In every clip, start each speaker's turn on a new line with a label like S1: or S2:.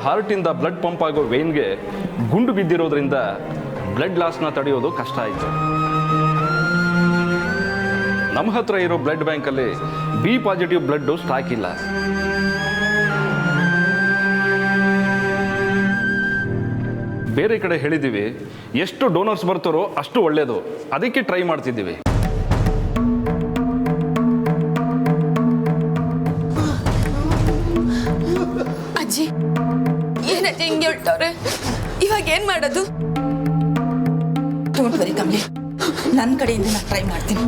S1: ಹಾರ್ಟಿಂದ blood pump ಆಗೋ ವೇನ್ಗೆ ಗುಂಡು ಬಿದ್ದಿರೋದ್ರಿಂದ blood ಲಾಸ್ನ ತಡೆಯೋದು ಕಷ್ಟ ಆಯಿತು. ನಮ್ಮ ಹತ್ರ ಇರೋ ಬ್ಲಡ್ ಬ್ಯಾಂಕಲ್ಲಿ ಬಿ ಪಾಸಿಟಿವ್ ಬ್ಲಡ್ ಸ್ಟಾಕ್ ಇಲ್ಲ. ಬೇರೆ ಕಡೆ ಹೇಳಿದ್ದೀವಿ, ಎಷ್ಟು ಡೋನರ್ಸ್ ಬರ್ತಾರೋ ಅಷ್ಟು ಒಳ್ಳೆಯದು, ಅದಕ್ಕೆ ಟ್ರೈ ಮಾಡ್ತಿದ್ದೀವಿ.
S2: ಅಜ್ಜಿ ಏನಜ್ಜಿ ಹಿಂಗೆ ಹೇಳ್ತವ್ರೆ, ಇವಾಗ ಏನ್ ಮಾಡೋದು?
S3: ಡೋಂಟ್ ವರಿ ಕಮಲಿ, ನನ್ನ ಕಡೆಯಿಂದ ನಾನು ಟ್ರೈ ಮಾಡ್ತೀನಿ.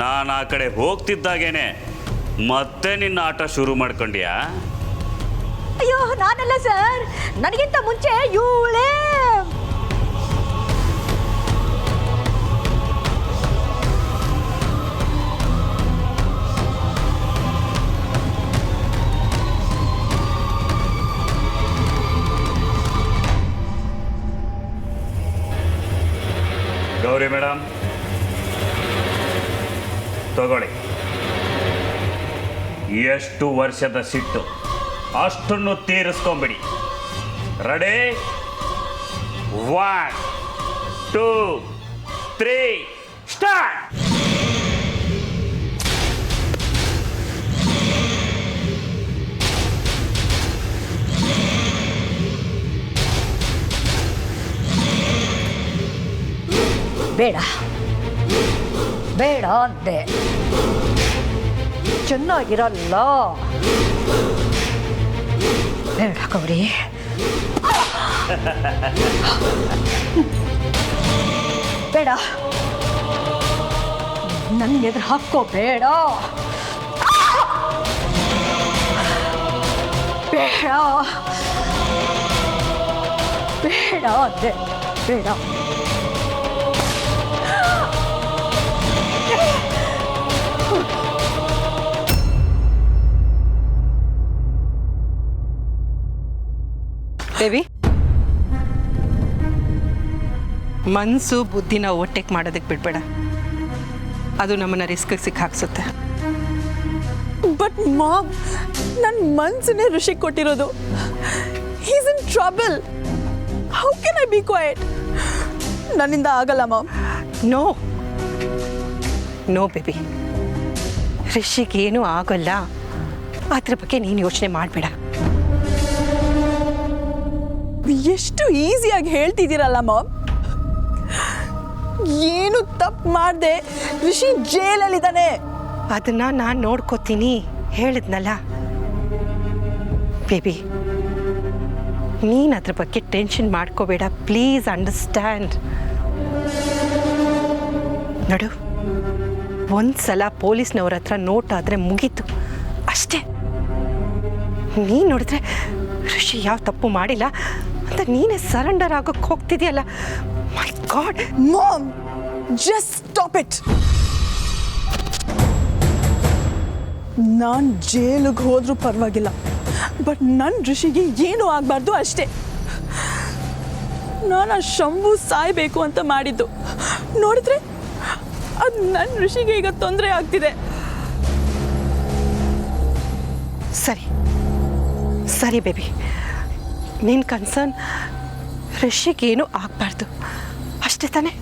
S4: ನಾನು ಆ ಕಡೆ ಹೋಗ್ತಿದ್ದಾಗೇನೆ ಮತ್ತೆ ನಿನ್ನ ಆಟ ಶುರು ಮಾಡ್ಕೊಂಡ್ಯಾ?
S5: ಅಯ್ಯೋ ನಾನಲ್ಲ ಸರ್, ನನಗಿಂತ ಮುಂಚೆ ಇವಳೇ.
S4: ಗೌರಿ ಮೇಡಮ್ ತಗೊಳ್ಳಿ, ಎಷ್ಟು ವರ್ಷದ ಸಿಟ್ಟು ಅಷ್ಟನ್ನು ತೀರಿಸ್ಕೊಂಬಿಡಿ. ರೆಡಿ? 1 2 3 ಸ್ಟಾರ್ಟ್.
S5: ಬೇಡ ಬೇಡ ಅಂದೆ, ಚೆನ್ನಾಗಿರಲ್ಲ. ಬೇಡ ಗೌರಿ. ಬೇಡ, ನನ್ನ ಎದುರು ಹಾಕೋ. ಬೇಡ ಬೇಡ ಬೇಡ ಅಂದೆ, ಬೇಡ.
S6: ದೇವಿ, ಮನಸ್ಸು ಬುದ್ಧಿನ ಓವರ್ಟೇಕ್ ಮಾಡೋದಕ್ಕೆ ಬಿಡಬೇಡ, ಅದು ನಮ್ಮನ್ನು ರಿಸ್ಕಿಗೆ ಸಿಕ್ಕಾಕ್ಸುತ್ತೆ.
S7: ಬಟ್ ಮಾಮ್, ನನ್ನ ಮನ್ಸನ್ನೇ ಋಷಿಗೆ ಕೊಟ್ಟಿರೋದು. He's in trouble. How can I be quiet? ನನ್ನಿಂದ ಆಗಲ್ಲ ಮಾಮ್.
S6: ನೋ ನೋ ಬೇಬಿ, ರಿಷಿಗೇನೂ ಆಗೋಲ್ಲ. ಅದ್ರ ಬಗ್ಗೆ ನೀನು ಯೋಚನೆ ಮಾಡಬೇಡ.
S7: ಎಷ್ಟು ಈಸಿಯಾಗಿ ಹೇಳ್ತಿದ್ದೀರಲ್ಲ ಮಾಮ್. ಏನು ತಪ್ಪು ಮಾಡಿದೆ, ಋಷಿ ಜೈಲಲ್ಲಿದ್ದಾನೆ.
S6: ಅದನ್ನ ನಾನು ನೋಡ್ಕೋತೀನಿ ಹೇಳಿದ್ನಲ್ಲ ಬೇಬಿ. ನೀನು ಅದ್ರ ಬಗ್ಗೆ ಟೆನ್ಷನ್ ಮಾಡ್ಕೋಬೇಡ, ಪ್ಲೀಸ್ ಅಂಡರ್ಸ್ಟ್ಯಾಂಡ್. ನೋಡು, ಒಂದ್ಸಲ ಪೊಲೀಸ್ನವ್ರ ಹತ್ರ ನೋಟ್ ಆದರೆ ಮುಗೀತು ಅಷ್ಟೇ. ನೀನು ನೋಡಿದ್ರೆ ಋಷಿ ಯಾವ ತಪ್ಪು ಮಾಡಿಲ್ಲ ಅಂತ ನೀನೇ ಸರೆಂಡರ್ ಆಗೋಕ್ಕೆ ಹೋಗ್ತಿದೆಯಲ್ಲ. My god
S7: mom, just stop it. ನಾನು ಜೈಲಿಗೆ ಹೋದ್ರೂ ಪರವಾಗಿಲ್ಲ, ಬಟ್ ನನ್ನ ಋಷಿಗೆ ಏನೂ ಆಗಬಾರ್ದು ಅಷ್ಟೇ. ನಾನು ಆ ಶಂಭು ಸಾಯ್ಬೇಕು ಅಂತ ಮಾಡಿದ್ದು ನೋಡಿದ್ರೆ ಅದು ನನ್ನ ಋಷಿಗೆ ಈಗ ತೊಂದರೆ ಆಗ್ತಿದೆ.
S6: ಸರಿ ಸರಿ ಬೇಬಿ, ನಿನ್ನ ಕನ್ಸರ್ನ್ ಋಷಿಗೇನು ಆಗಬಾರ್ದು ಅಷ್ಟೇ ತಾನೆ.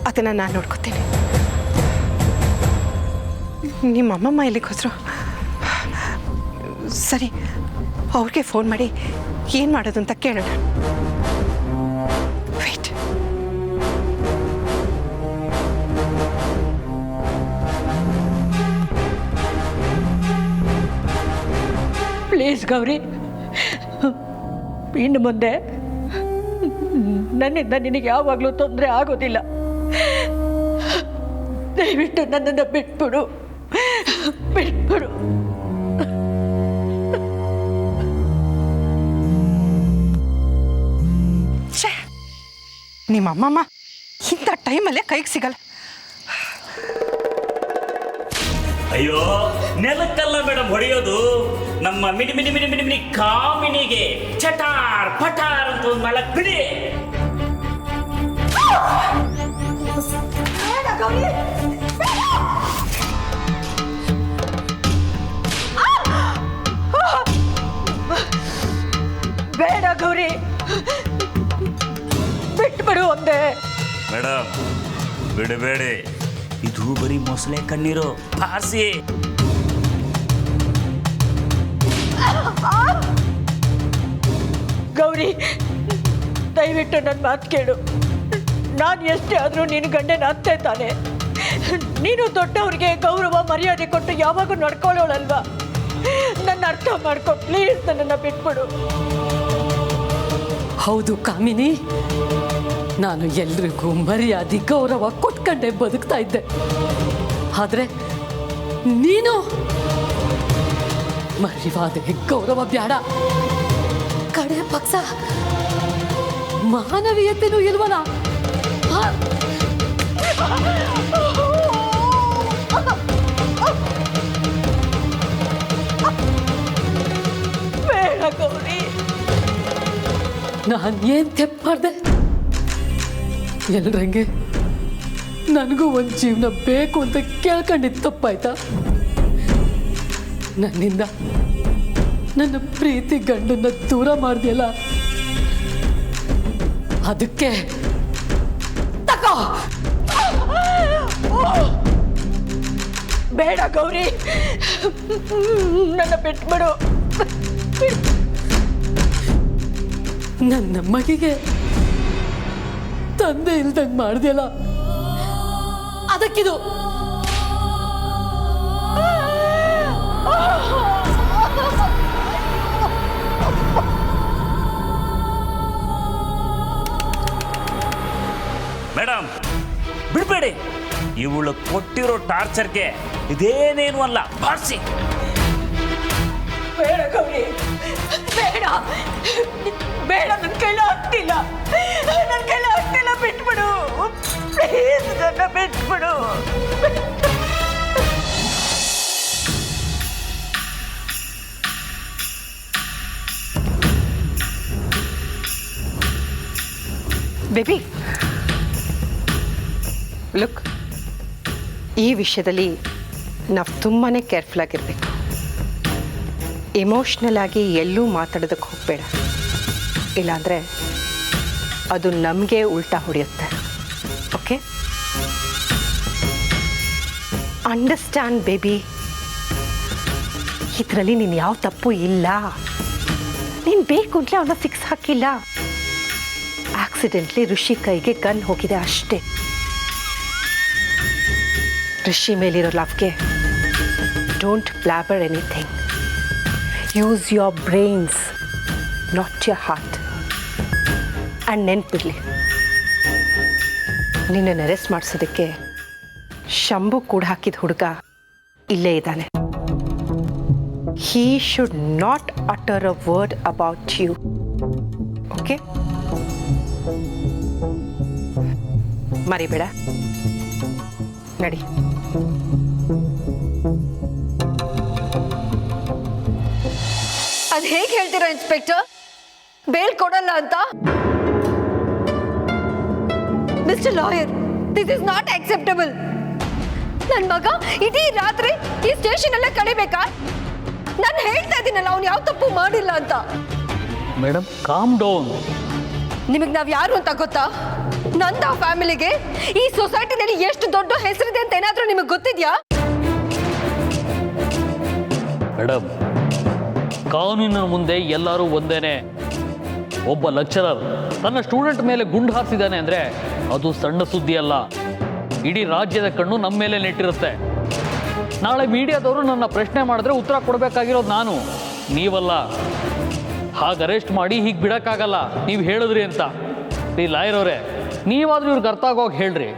S6: ಅದನ್ನು ನಾನು ನೋಡ್ಕೋತೀನಿ. ನಿಮ್ಮ ಅಮ್ಮಮ್ಮ ಎಲ್ಲಿಗೆ ಹೋದ್ರು? ಸರಿ, ಅವ್ರಿಗೆ ಫೋನ್ ಮಾಡಿ ಏನು ಮಾಡೋದು ಅಂತ ಕೇಳೋಣ. ವೇಟ್.
S5: ಪ್ಲೀಸ್ ಗೌರಿ, ಇನ್ನು ಮುಂದೆ ನನ್ನಿಂದ ನಿನಗೆ ಯಾವಾಗಲೂ ತೊಂದರೆ ಆಗೋದಿಲ್ಲ. ದಯವಿಟ್ಟು ನನ್ನನ್ನು ಬಿಟ್ಬಿಡು, ಬಿಟ್ಬಿಡು.
S6: ನಿಮ್ಮ ಅಮ್ಮಮ್ಮ ಇಂಥ ಟೈಮಲ್ಲೇ ಕೈಗೆ ಸಿಗಲ್ಲ.
S4: ಅಯ್ಯೋ ನೆಲಕ್ಕಲ್ಲ ಮೇಡಮ್ ಹೊಡೆಯೋದು, ನಮ್ಮ mini mini mini mini mini ಕಾಮಿನಿಗೆ ಚಟಾರ್ ಪಟಾರ್ ಅಂತ ಒಂದು ನಾಲ್ಕು ಬಿಡಿ.
S5: ಬೇಡ ಗೌರಿ, ಬಿಟ್ಬಿಡು ಒಂದೇ.
S4: ಮೇಡಮ್ ಬಿಡಬೇಡಿ, ಇದು ಬರೀ ಮೊಸಳೆ ಕಣ್ಣೀರು, ಪಾರ್ಸಿ.
S5: ಗೌರಿ ದಯವಿಟ್ಟು ನನ್ನ ಮಾತು ಕೇಳು. ನಾನು ಎಷ್ಟೇ ಆದರೂ ನಿನ್ನ ಗಂಡನ ಅತ್ತೆ ತಾನೆ. ನೀನು ದೊಡ್ಡವ್ರಿಗೆ ಗೌರವ ಮರ್ಯಾದೆ ಕೊಟ್ಟು ಯಾವಾಗೂ ನಡ್ಕೊಳ್ಳೋಳಲ್ವಾ? ನನ್ನ ಅರ್ಥ ಮಾಡ್ಕೊ ಪ್ಲೀಸ್, ನನ್ನನ್ನು ಬಿಟ್ಬಿಡು.
S8: ಹೌದು ಕಾಮಿನಿ, ನಾನು ಎಲ್ರಿಗೂ ಮರ್ಯಾದೆ ಗೌರವ ಕೊಟ್ಕೊಂಡೆ ಬದುಕ್ತಾ ಇದ್ದೆ. ಆದ್ರೆ ನೀನು ಮರ್ಯಾದೆ ಗೌರವ ಬ್ಯಾಡ, ಕಡೆ ಪಕ್ಷ ಮಾನವೀಯತೆನೂ ಇಲ್ವಲ್ಲ.
S5: ಬೇಡ ಗೌರಿ.
S8: ನಾನು ಏನ್ ತೆಪ್ಪ ಮಾಡ್ದೆ? ಎಲ್ರಂಗೆ ನನಗೂ ಒಂದು ಜೀವನ ಬೇಕು ಅಂತ ಕೇಳ್ಕೊಂಡಿದ್ದು ತಪ್ಪಾಯ್ತಾ? ನನ್ನಿಂದ ನನ್ನ ಪ್ರೀತಿ ಗಂಡನ್ನ ದೂರ ಮಾಡ್ದಿಯಲ್ಲ, ಅದಕ್ಕೆ ತಗೋ.
S5: ಬೇಡ ಗೌರಿ, ನನ್ನ ಬಿಟ್ಬಿಡು.
S8: ನನ್ನ ಮಗಿಗೆ ತಂದೆ ಇಲ್ದಂಗೆ ಮಾಡ್ದಿಯಲ್ಲ, ಅದಕ್ಕಿದು.
S4: ಮೇಡಮ್ ಬಿಡಬೇಡಿ, ಇವಳು ಕೊಟ್ಟಿರೋ ಟಾರ್ಚರ್ಗೆ ಇದೇನೇನು ಅಲ್ಲ, ಪಾರ್ಸಿ.
S5: ಬೇಡ ಗೌರಿ, ಬೇಡ ಬೇಡ, ನನ್ನ ಕೈಲ ಆಗ್ತಿಲ್ಲ, ನನ್ನ ಕೈಲ ಆಗ್ತಿಲ್ಲ, ಬಿಟ್ಬಿಡು ಪ್ಲೀಸ್, ನನ್ನ ಬಿಟ್ಬಿಡು.
S6: ಬೇಬಿ ಲುಕ್, ಈ ವಿಷಯದಲ್ಲಿ ನಾವು ತುಂಬಾ ಕೇರ್ಫುಲ್ ಆಗಿರಬೇಕು. ಎಮೋಷ್ನಲ್ ಆಗಿ ಎಲ್ಲೂ ಮಾತಾಡೋದಕ್ಕೆ ಹೋಗಬೇಡ, ಇಲ್ಲಾಂದರೆ ಅದು ನಮಗೆ ಉಲ್ಟಾ ಹೊಡೆಯುತ್ತೆ. Okay, understand baby. ಇದರಲ್ಲಿ ನೀನು ಯಾವ ತಪ್ಪು ಇಲ್ಲ. ನೀನು ಬೇಕು ಅಂತಲೇ ಅವನ್ನ ಫಿಕ್ಸ್ ಹಾಕಿಲ್ಲ. ಆಕ್ಸಿಡೆಂಟ್ಲಿ ಋಷಿ ಕೈಗೆ ಗನ್ ಹೋಗಿದೆ ಅಷ್ಟೇ. ಋಷಿ ಮೇಲಿರೋ ಲವ್ಗೆ don't blabber anything. Use your brains, not your heart. And ನೆನ್ಪಿರಲಿ, ನಿನ್ನನ್ನು ಅರೆಸ್ಟ್ ಮಾಡಿಸೋದಕ್ಕೆ ಶಂಭು ಕೂಡ ಹಾಕಿದ ಹುಡುಗ ಇಲ್ಲೇ ಇದ್ದಾನೆ. He should not utter a word about you. Okay, ಮರಿಬೇಡ. ನಡಿ.
S2: ಅದು ಹೇಗೆ ಹೇಳ್ತೀರಾ ಇನ್ಸ್ಪೆಕ್ಟರ್, ಬೇಲ್ ಕೊಡಲ್ಲ ಅಂತ? Mister lawyer, this is not acceptable. ನನ್ನ ಮಗ ಇಡೀ ರಾತ್ರಿ ಈ ಸ್ಟೇಷನ್ ಅಲ್ಲೇ ಕಳಿಬೇಕಾ? ನಾನು ಹೇಳ್ತಾ ಇದ್ದೀನಲ್ಲ, ಅವ್ನು ಯಾವ ತಪ್ಪು ಮಾಡಿಲ್ಲ ಅಂತ.
S9: Madam calm down.
S2: ನಿಮಗೆ ನಾವು ಯಾರು ಅಂತ ಗೊತ್ತಾ? ನಂದ ಫ್ಯಾಮಿಲಿಗೆ ಈ ಸೊಸೈಟಿನಲ್ಲಿ ಎಷ್ಟು ದೊಡ್ಡ ಹೆಸರಿದೆ ಅಂತ ಏನಾದರೂ ನಿಮಗೆ ಗೊತ್ತಿದ್ಯಾ?
S9: ಮೇಡಮ್, ಕಾನೂನಿನ ಮುಂದೆ ಎಲ್ಲರೂ ಒಂದೇನೆ. ಒಬ್ಬ ಲೆಕ್ಚರರ್ ತನ್ನ ಸ್ಟೂಡೆಂಟ್ ಮೇಲೆ ಗುಂಡು ಹಾರಿಸಿದ್ದಾನೆ ಅಂದರೆ ಅದು ಸಣ್ಣ ಸುದ್ದಿ ಅಲ್ಲ. ಇಡೀ ರಾಜ್ಯದ ಕಣ್ಣು ನಮ್ಮ ಮೇಲೆ ನೆಟ್ಟಿರುತ್ತೆ. ನಾಳೆ ಮೀಡಿಯಾದವರು ನನ್ನ ಪ್ರಶ್ನೆ ಮಾಡಿದ್ರೆ ಉತ್ತರ ಕೊಡಬೇಕಾಗಿರೋದು ನಾನು, ನೀವಲ್ಲ. ಹಾಗೆ ಅರೆಸ್ಟ್ ಮಾಡಿ ಹೀಗೆ ಬಿಡೋಕ್ಕಾಗಲ್ಲ, ನೀವು ಹೇಳಿದ್ರಿ ಅಂತ. ಈ ಲಾಯರ್ ಅವರೇ, ನೀವಾದ್ರೂ ಇವ್ರಿಗೆ ಅರ್ಥ ಆಗೋಗಿ ಹೇಳ್ರಿ.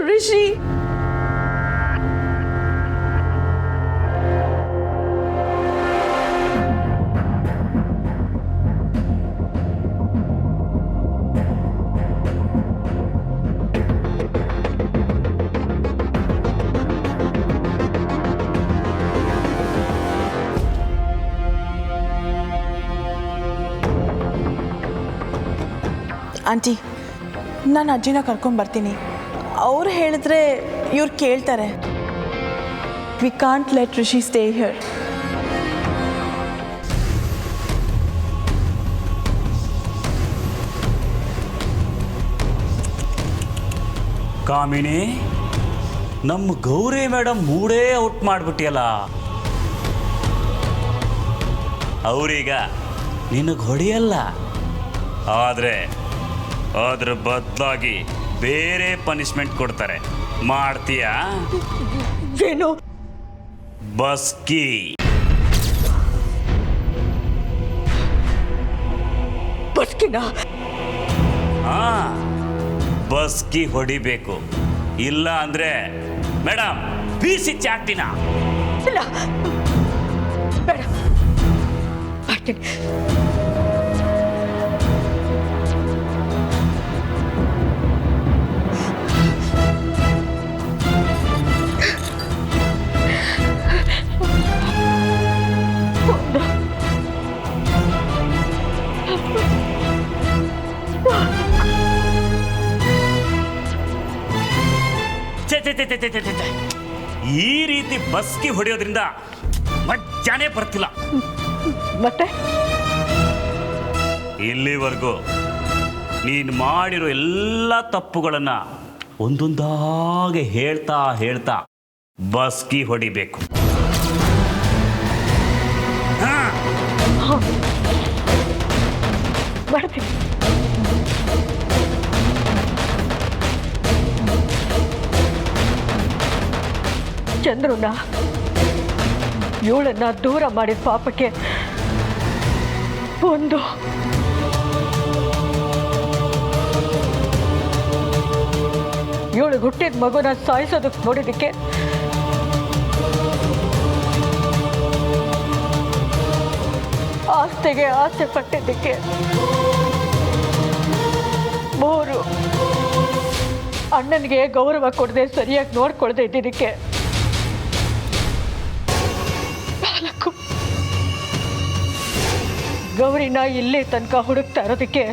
S7: ಋಷಿ, ಆಂಟಿ ನಾನು ಅಜ್ಜಿನ ಕರ್ಕೊಂಡ್ಬರ್ತೀನಿ. ಅವ್ರು ಹೇಳಿದ್ರೆ ಇವ್ರು ಕೇಳ್ತಾರೆ. We can't let Rishi stay here.
S4: Kamini, ನಮ್ಮ ಗೌರಿ ಮೇಡಮ್ ಮೂಡೇ ಔಟ್ ಮಾಡಿಬಿಟ್ಟಿಯಲ್ಲ. ಅವರೀಗ ನಿನಗೆ ಹೊಡೆಯಲ್ಲ, ಆದರೆ ಅದ್ರ ಬದಲಾಗಿ ಬೇರೆ ಪನಿಷ್ಮೆಂಟ್ ಕೊಡ್ತಾರೆ. ಮಾಡ್ತೀಯಾ?
S5: ಏನು?
S4: ಬಸ್ಕಿ.
S5: ಬಸ್ಕಿನ?
S4: ಹಾ, ಬಸ್ಕಿ ಹೊಡಿಬೇಕು. ಇಲ್ಲ ಅಂದ್ರೆ ಮೇಡಮ್ ಬೀಸಿ ಚಾಟಿನ.
S5: ಇಲ್ಲ, ಬೇಡ, ಮಾಡ್ತೀನಿ.
S4: ಈ ರೀತಿ ಬಸ್ಕಿ ಹೊಡೆಯೋದ್ರಿಂದ ಮಜ್ಜಾನೇ ಬರ್ತಿಲ್ಲ.
S5: ಮತ್ತೆ
S4: ಇಲ್ಲಿವರೆಗೂ ನೀನು ಮಾಡಿರೋ ಎಲ್ಲ ತಪ್ಪುಗಳನ್ನ ಒಂದೊಂದಾಗೆ ಹೇಳ್ತಾ ಹೇಳ್ತಾ ಬಸ್ಕಿ ಹೊಡಿಬೇಕು.
S5: ಮಾಡ್ತೀನಿ. ಚಂದ್ರನ ಇವಳನ್ನ ದೂರ ಮಾಡಿದ ಪಾಪಕ್ಕೆ ಒಂದು ಇವಳು ಹುಟ್ಟಿದ ಮಗುನ ಸಾಯಿಸೋದಕ್ಕೆ ನೋಡಿದಕ್ಕೆ ಆಸ್ತಿಗೆ ಆಸೆ ಪಟ್ಟಿದ್ದಕ್ಕೆ 3 ಅಣ್ಣನಿಗೆ ಗೌರವ ಕೊಡದೆ ಸರಿಯಾಗಿ ನೋಡ್ಕೊಳ್ದೆ ಇದ್ದಿದ್ದಕ್ಕೆ 4 ಗೌರಿನ ಇಲ್ಲೇ ತನಕ ಹುಡುಕ್ತಾ ಇರೋದಕ್ಕೆ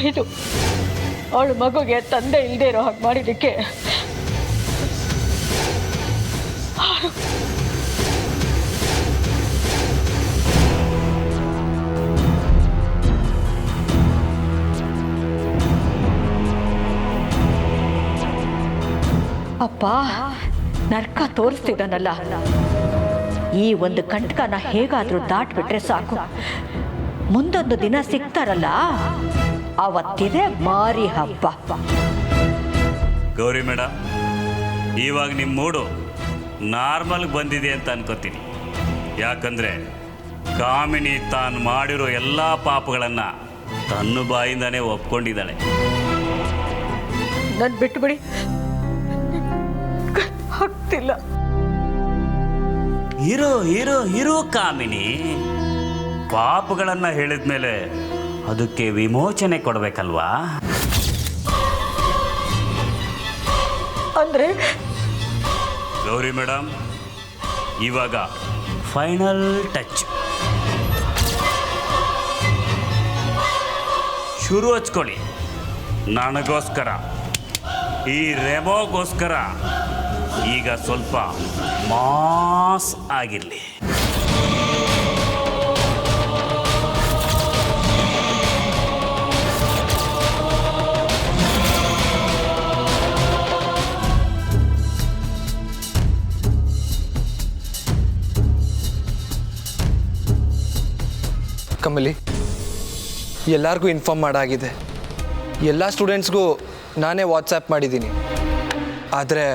S5: 5 ಅವಳು ಮಗುಗೆ ತಂದೆ ಇಲ್ಲದೆ ಇರೋ ಹಾಗೆ ಮಾಡಿದ್ದಕ್ಕೆ 6
S10: ಅಪ್ಪ ನರ್ಕ ತೋರಿಸ್ತಿದ್ದಾನಲ್ಲ, ಈ ಒಂದು ಕಂಟಕನ ಹೇಗಾದರೂ ದಾಟ್ಬಿಟ್ರೆ ಸಾಕು. ಮುಂದೊಂದು ದಿನ ಸಿಗ್ತಾರಲ್ಲ, ಅವತ್ತಿದೆ ಮಾರಿ ಹಬ್ಬ.
S4: ಗೌರಿ ಮೇಡಮ್, ಇವಾಗ ನಿಮ್ಮ ಮೂಡು ನಾರ್ಮಲ್ಗೆ ಬಂದಿದೆ ಅಂತ ಅನ್ಕೋತೀನಿ. ಯಾಕಂದರೆ ಕಾಮಿನಿ ತಾನು ಮಾಡಿರೋ ಎಲ್ಲ ಪಾಪಗಳನ್ನು ತನ್ನ ಬಾಯಿಂದನೇ ಒಪ್ಕೊಂಡಿದ್ದಾಳೆ.
S5: ನನ್ನ ಬಿಟ್ಟುಬಿಡಿ, ಆಗ್ತಿಲ್ಲ.
S4: ಇರೋ ಕಾಮಿನಿ, ಪಾಪಗಳನ್ನು ಹೇಳಿದ್ಮೇಲೆ ಅದಕ್ಕೆ ವಿಮೋಚನೆ ಕೊಡಬೇಕಲ್ವಾ?
S5: ಅಂದ್ರೆ
S4: ಗೌರಿ ಮೇಡಮ್, ಇವಾಗ ಫೈನಲ್ ಟಚ್. ಶುರು ಹಚ್ಕೊಳ್ಳಿ. ನನಗೋಸ್ಕರ, ಈ ರೆಮೋಗೋಸ್ಕರ ಈಗ ಸ್ವಲ್ಪ ಮಾಸ್ ಆಗಿರಲಿ.
S11: ಕಮಲಿ, ಎಲ್ಲರಿಗೂ ಇನ್ಫಾರ್ಮ್ ಮಾಡಾಗಿದೆ. ಎಲ್ಲ ಸ್ಟೂಡೆಂಟ್ಸ್ಗೂ ನಾನೇ ವಾಟ್ಸಪ್ ಮಾಡಿದ್ದೀನಿ. ಆದರೆ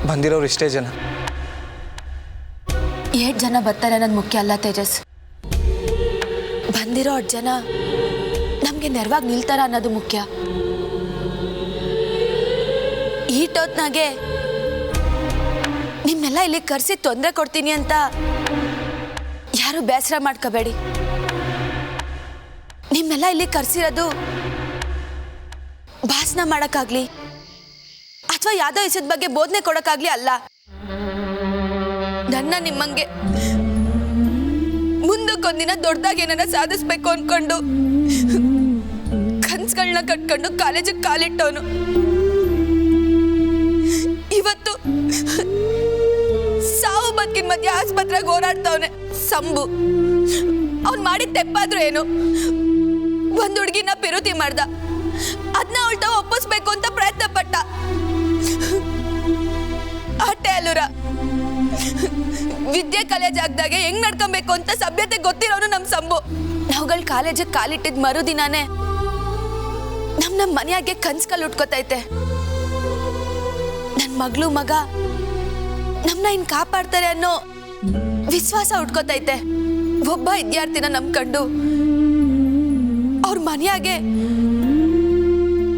S11: ಬಂದಿರೋರು ಇಷ್ಟೇ ಜನ.
S2: 8 ಜನ ಬರ್ತಾರೆ ಅನ್ನೋದು ಮುಖ್ಯ ಅಲ್ಲ ತೇಜಸ್. ಬಂದಿರೋ 8 ಜನ ನಮಗೆ ನೆರವಾಗಿ ನಿಲ್ತಾರ ಅನ್ನೋದು ಮುಖ್ಯ. ಈ ಟೋತ್ನಾಗೆ ನಿಮ್ನೆಲ್ಲ ಇಲ್ಲಿ ಕರೆಸಿ ತೊಂದರೆ ಕೊಡ್ತೀನಿ ಅಂತ ಯಾರು ಬೇಸರ ಮಾಡ್ಕೋಬೇಡಿ. ನಿಮ್ಮೆಲ್ಲ ಇಲ್ಲಿ ಕರೆಸಿರೋದು ಭಾಷಣ ಮಾಡೋಕ್ಕಾಗ್ಲಿ ಅಥವಾ ಯಾವುದೋ ವಿಷಯದ ಬಗ್ಗೆ ಬೋಧನೆ ಕೊಡೋಕ್ಕಾಗ್ಲಿ ಅಲ್ಲ. ನನ್ನ ನಿಮ್ಮಂಗೆ ಮುಂದೆ ಮುಂದಕ್ಕೊಂದಿನ ದೊಡ್ಡದಾಗಿ ಏನಾರ ಸಾಧಿಸ್ಬೇಕು ಅನ್ಕೊಂಡು ಕನ್ಸುಗಳನ್ನ ಕಟ್ಕೊಂಡು ಕಾಲೇಜಿಗೆ ಕಾಲಿಟ್ಟವನು ಇವತ್ತು ಸಾವು ಬದುಕಿನ ಮಧ್ಯೆ ಆಸ್ಪತ್ರೆಗೆ ಹೋರಾಡ್ತವನೆ ಸಂಬು. ಅವ್ನ್ ಮಾಡಿದ ತೆಪ್ಪಾದ್ರೂ ಏನು, ಒಂದ್ ಹುಡುಗಿನ ಪಿರುತಿ ಮಾಡ್ದ, ಅದನ್ನ ಅವಳ್ತ ಒಪ್ಪಿಸ್ಬೇಕು ಅಂತ ಪ್ರಯತ್ನ ಪಟ್ಟ. ಅಟ್ಟೆ ಅಲ್ಲೂರ ವಿದ್ಯೆ ಕಲೆ ಜಾಗದಾಗೆ ಹೆಂಗ್ ನಡ್ಕೊಬೇಕು ಅಂತ ಸಭ್ಯತೆ ಗೊತ್ತಿರೋನು ನಮ್ ಸಂಬು. ನಾವುಗಳು ಕಾಲೇಜಿಗೆ ಕಾಲಿಟ್ಟಿದ್ ಮರುದಿನಾನೇ ನಮ್ ಮನೆಯಾಗೆ ಕನ್ಸ್ಕಲ್ ಉಟ್ಕೋತೈತೆ. ನನ್ ಮಗಳು ಮಗ ನಮ್ನ ಇನ್ ಕಾಪಾಡ್ತಾರೆ ಅನ್ನೋ ವಿಶ್ವಾಸ ಉಟ್ಕೋತೈತೆ. ಒಬ್ಬ ವಿದ್ಯಾರ್ಥಿನ ನಂಬ್ಕೊಂಡು ಅವ್ರ ಮನೆಯಾಗೆ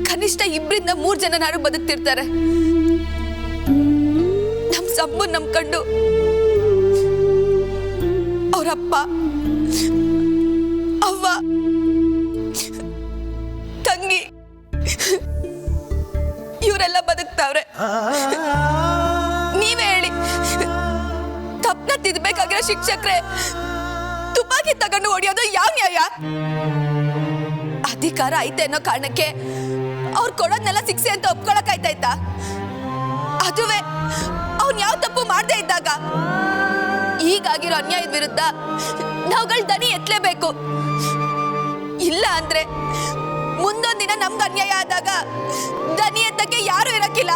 S2: ಕನಿಷ್ಠ 2-3 ಜನನಾರು ಬದುಕ್ತಿರ್ತಾರೆ. ನಮ್ ಸಂಬು ನಂಬ್ಕೊಂಡು ಅವರಪ್ಪ ಅವ್ವ ತಂಗಿ ಇವರೆಲ್ಲ ಬದುಕ್ತಾವ್ರೆ. ನೀವೇ ಹೇಳಿ, ತಪ್ಪನ ತಿದ್ಬೇಕಾಗಿರೋ ಶಿಕ್ಷಕರೇ ತುಪಾಕಿ ತಗೊಂಡು ಹೊಡಿಯೋದು ಯಾವ ನ್ಯಾಯ? ಅಧಿಕಾರ ಐತೆ ಅನ್ನೋ ಕಾರಣಕ್ಕೆ ಅವ್ರು ಕೊಡೋದ್ನೆಲ್ಲ ಶಿಕ್ಷೆ ಅಂತ ಒಪ್ಕೊಳಕಾಯ್ತಾಯ್ತಾ? ಅದುವೇ ಅವ್ನ್ ಯಾವ ತಪ್ಪು ಮಾಡದೇ ಇದ್ದಾಗ ಈಗಾಗಿರೋ ಅನ್ಯಾಯದ ವಿರುದ್ಧ ನಾವುಗಳ ದನಿ ಎತ್ತಲೇಬೇಕು. ಇಲ್ಲ ಅಂದ್ರೆ ಮುಂದೊಂದಿನ ನಮ್ಗೆ ಅನ್ಯಾಯ ಆದಾಗ ದನಿ ಎತ್ತಕ್ಕೆ ಯಾರು ಇರಕ್ಕಿಲ್ಲ.